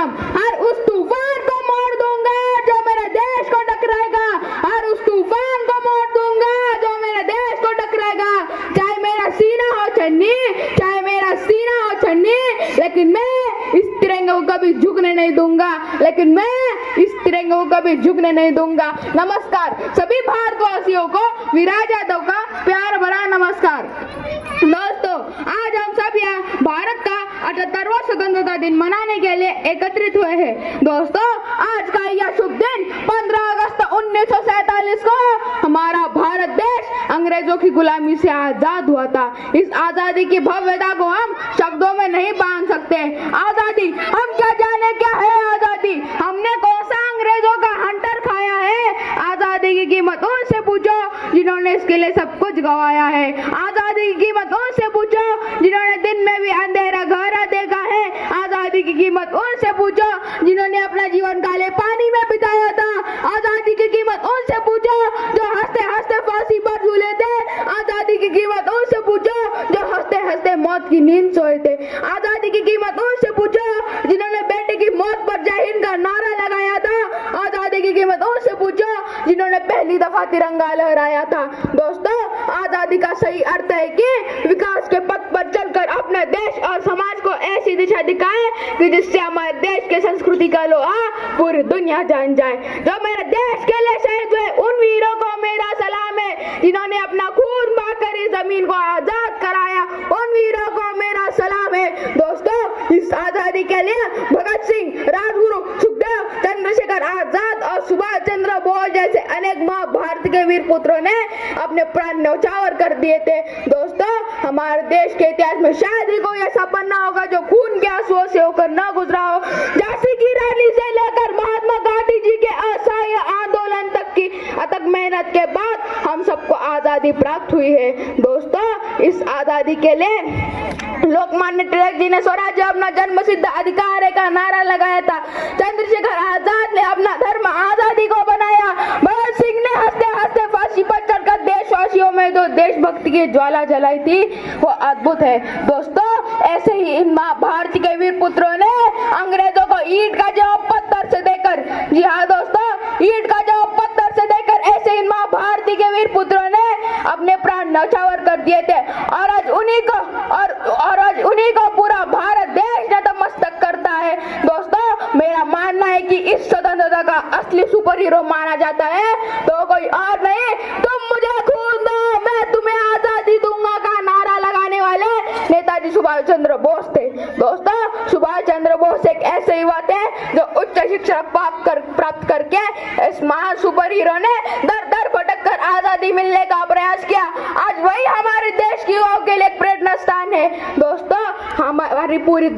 दम, हर उस तूफान को मोड़ दूंगा जो मेरे देश को टकराएगा, हर उस तूफान को मोड़ दूंगा जो मेरे देश को टकराएगा। चाहे मेरा सीना हो छन्नी, चाहे मेरा सीना हो छन्नी, लेकिन मैं इस तिरंगे को कभी झुकने नहीं दूंगा, लेकिन मैं इस तिरंगे को कभी झुकने नहीं दूंगा। नमस्कार सभी भारतवासियों को, विराज यादव का प्यार भरा नमस्कार। दोस्तों, आज हम सब यहाँ भारत का 78वां स्वतंत्रता दिन मनाने के लिए एकत्रित हुए हैं। दोस्तों, आज का यह शुभ दिन 15 अगस्त 1947 को हमारा भारत देश अंग्रेजों की गुलामी से आजाद हुआ था। इस आजादी की भव्यता को हम शब्दों में नहीं बांध सकते। आजादी, हम क्या जाने क्या है आजादी, हमने कौन सा अंग्रेजों का हंटर खाया है। आजादी की कीमत उनसे पूछो जिन्होंने इसके लिए सब कुछ गंवाया है। आजादी की कीमत उनसे पूछो जिन्होंने दिन में भी अंधेरा गहरा देखा है। आजादी की कीमत उनसे पूछो जिन्होंने अपना जीवन काले पानी में बिताया था। आजादी की कीमत उनसे पूछो जो हंसते हंसते फांसी पर झूले थे। आजादी की कीमत उनसे पूछो जो हंसते हंसते मौत की नींद सोए थे। आजादी की कीमत उनसे पूछो जिन्होंने बेटे की मौत पर जय हिंद का नारा लगाया था। आजादी की कीमत उनसे पूछो जिन्होंने पहली दफा तिरंगा लहराया था। दोस्तों, आजादी का सही अर्थ है कि विकास के पथ पर चलकर अपने देश और समाज को ऐसी दिशा दिखाए कि जिससे हमारे देश के संस्कृति का लोहा पूरी दुनिया जान जाए। जो मेरे देश के लिए शहीद हुए उन वीरों को मेरा सलाम है, जिन्होंने अपना खून बहाकर इस जमीन को आजाद कराया, उन वीरों को मेरा सलाम है। दोस्तों, इस आजादी के लिए भगत सिंह, राजगुरु, सुखदेव, चंद्रशेखर आजाद और सुभाष चंद्र बोस जैसे अनेक महाभारत के वीर पुत्रों ने अपने प्राण न्यौछावर कर दिए थे। दोस्तों, हमारे देश के इतिहास में शायद ही कोई ऐसा पन्ना होगा जो खून के आंसुओं से होकर न गुजरा हो। झांसी की रानी से लेकर महात्मा गांधी जी के असहाय आंदोलन तक की अथक मेहनत के बाद हम सबको आजादी प्राप्त हुई है। दोस्तों, इस आजादी के लिए लोकमान्य तिलक जी ने स्वराज्य अपना जन्म सिद्ध अधिकार है का नारा लगाया था। चंद्रशेखर आजाद ने अपना धर्म आजादी को बनाया। भगत सिंह ने हंसते हंसते फांसी पर चढ़कर देशवासियों में जो देशभक्ति की ज्वाला जलाई थी वो अद्भुत है। दोस्तों, ऐसे ही इन महाभारत के वीर पुत्रों ने अंग्रेजों को ईंट का जवाब पत्थर से देकर, जी हाँ दोस्तों, ईंट का जवाब पत्थर से देकर ऐसे इन महाभारती के वीर पुत्रों ने अपने प्राण न्यौछावर कर दिए थे। और आज उन्हीं को पूरा भारत देश नतमस्तक करता है। दोस्तों, मेरा मानना है कि इस स्वतंत्रता का असली सुपर हीरो माना जाता है तो कोई और नहीं, तुम मुझे खून दो मैं तुम्हें आजादी दूंगा का नारा लगाने वाले नेताजी सुभाष चंद्र बोस थे। दोस्तों, सुभाष चंद्र बोस एक ऐसे युवा थे जो उच्च शिक्षा प्राप्त करके इस महान सुपर हीरो ने दर दर भटक कर आजादी मिलने का प्रयास किया। आज वही हमारे देश के युवाओं के लिए एक प्रेरणा स्थान है। दोस्तों, हमारी पूरी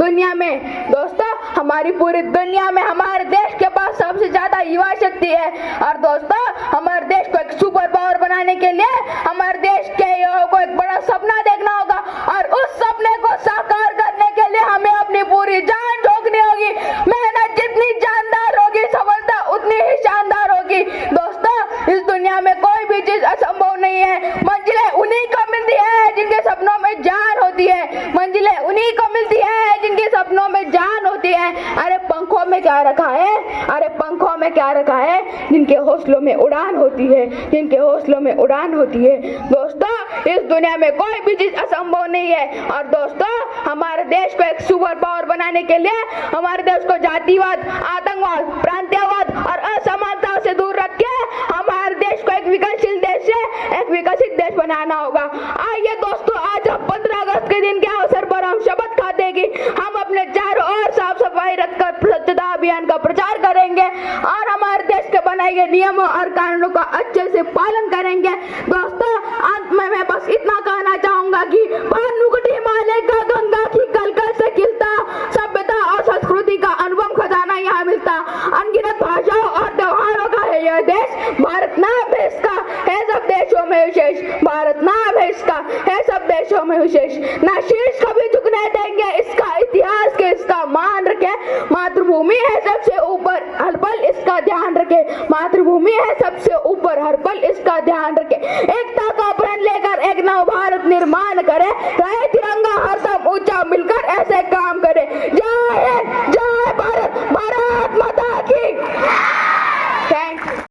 दुनिया में हमारे देश के पास सबसे ज्यादा युवा शक्ति है। और दोस्तों, हमारे देश को एक सुपर पावर बनाने के लिए हमारे देश के युवाओं को एक बड़ा सपना देखना होगा और उस सपने को साकार करने के लिए हमें अपनी पूरी जान झोंकनी होगी। मेहनत जितनी जानदार होगी, सफलता उतनी ही शानदार होगी। दोस्तों, इस दुनिया में कोई भी चीज असंभव नहीं है। मंजिलें उन्हीं को मिलती है जिनके सपनों में जान होती है। मंजिलें उन्हीं को मिलती है जिनके सपनों में जान होती है। अरे पंखों में क्या रखा है, अरे पंखों में क्या रखा है, जिनके हौसलों में उड़ान होती है, जिनके हौसलों में उड़ान होती है। दोस्तों, इस दुनिया में कोई भी चीज असंभव नहीं है। और दोस्तों, हमारे देश को एक सुपर पावर बनाने के लिए हमारे देश को जातिवाद, आतंकवाद, प्रांतीयवाद और असमानता से दूर रख के हमारे देश को एक विकसित देश से एक विकसित देश बनाना होगा। आइए दोस्तों, आज हम 15 अगस्त के दिन के अवसर पर हम शपथ खाते हैं कि हम अपने चारों ओर साफ सफाई रखकर स्वच्छता अभियान का प्रचार करेंगे और हमारे देश के बनाए गए नियमों और कानूनों का अच्छे से पालन करेंगे। दोस्तों, अंत में मैं बस इतना कहना चाहूंगा कि भानुकुटी हिमालय का गंगा की कलकल से खिलता सभ्यता और संस्कृति का अनुपम खजाना यहाँ मिलता। अनगिनत भाषाओं और त्योहारों का है यह देश। भारत नाम है इसका, है सब देशों में विशेष। भारत नाम है इसका, है सब देशों में विशेष। ना शीर्ष कभी झुकने देंगे इसका इतिहास के, इसका मान रखे। मातृभूमि है सबसे ऊपर, हर पल इसका ध्यान रखे। मातृभूमि है सबसे ऊपर, हर पल इसका ध्यान रखे। एकता का प्रण लेकर एक नव भारत निर्माण करे। रहे तिरंगा हरदम ऊंचा, मिलकर ऐसे काम करे। जय हिंद।